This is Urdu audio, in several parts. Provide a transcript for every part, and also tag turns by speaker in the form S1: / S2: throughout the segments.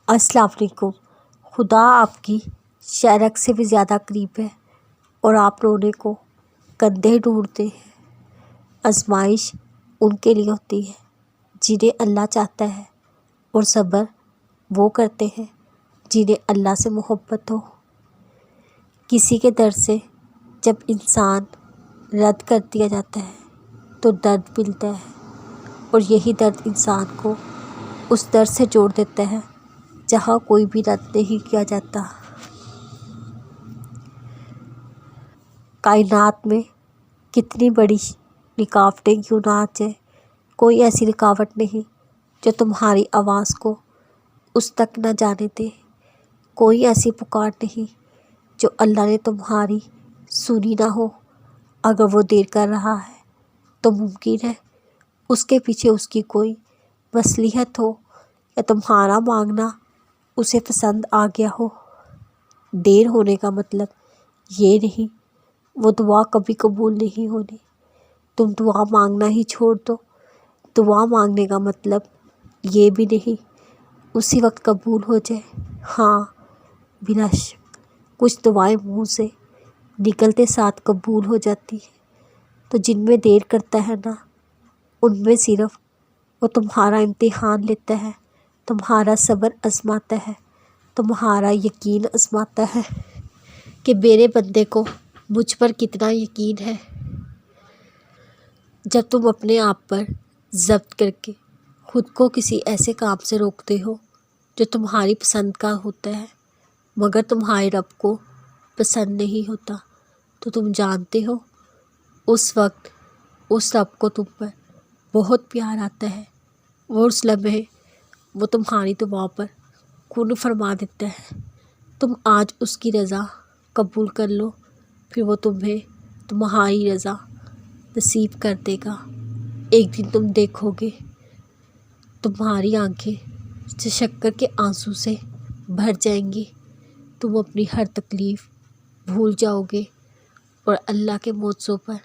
S1: السلام علیکم۔ خدا آپ کی شہرک سے بھی زیادہ قریب ہے اور آپ رونے کو کندھے ڈھونڈتے ہیں۔ آزمائش ان کے لیے ہوتی ہے جنہیں اللہ چاہتا ہے، اور صبر وہ کرتے ہیں جنہیں اللہ سے محبت ہو۔ کسی کے در سے جب انسان رد کر دیا جاتا ہے تو درد ملتا ہے، اور یہی درد انسان کو اس در سے جوڑ دیتا ہے جہاں کوئی بھی رد نہیں کیا جاتا۔ کائنات میں کتنی بڑی رکاوٹیں کیوں نہ آ جائیں، کوئی ایسی رکاوٹ نہیں جو تمہاری آواز کو اس تک نہ جانے دے۔ کوئی ایسی پکار نہیں جو اللہ نے تمہاری سنی نہ ہو۔ اگر وہ دیر کر رہا ہے تو ممکن ہے اس کے پیچھے اس کی کوئی مصلحت ہو، یا تمہارا مانگنا اسے پسند آ گیا ہو۔ دیر ہونے کا مطلب یہ نہیں وہ دعا کبھی قبول نہیں ہونی۔ تم دعا مانگنا ہی چھوڑ دو، دعا مانگنے کا مطلب یہ بھی نہیں اسی وقت قبول ہو جائے۔ ہاں، بلا شک کچھ دعائیں منہ سے نکلتے ساتھ قبول ہو جاتی ہیں، تو جن میں دیر کرتا ہے نا، ان میں صرف وہ تمہارا امتحان لیتا ہے، تمہارا صبر آزماتا ہے، تمہارا یقین آزماتا ہے کہ میرے بندے کو مجھ پر کتنا یقین ہے۔ جب تم اپنے آپ پر ضبط کر کے خود کو کسی ایسے کام سے روکتے ہو جو تمہاری پسند کا ہوتا ہے مگر تمہارے رب کو پسند نہیں ہوتا، تو تم جانتے ہو اس وقت اس رب کو تم پر بہت پیار آتا ہے، اور اس لمحے وہ تمہاری دعا پر کن فرما دیتا ہے۔ تم آج اس کی رضا قبول کر لو، پھر وہ تمہیں تمہاری رضا نصیب کر دے گا۔ ایک دن تم دیکھو گے تمہاری آنکھیں شکر کے آنسو سے بھر جائیں گی، تم اپنی ہر تکلیف بھول جاؤ گے اور اللہ کے معجزوں پر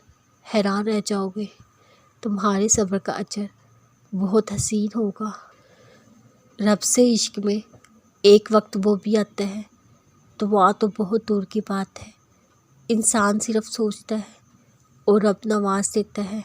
S1: حیران رہ جاؤ گے۔ تمہارے صبر کا اجر بہت حسین ہوگا۔ رب سے عشق میں ایک وقت وہ بھی آتا ہے، دعا تو بہت دور کی بات ہے۔ انسان صرف سوچتا ہے اور رب نواز دیتا ہے۔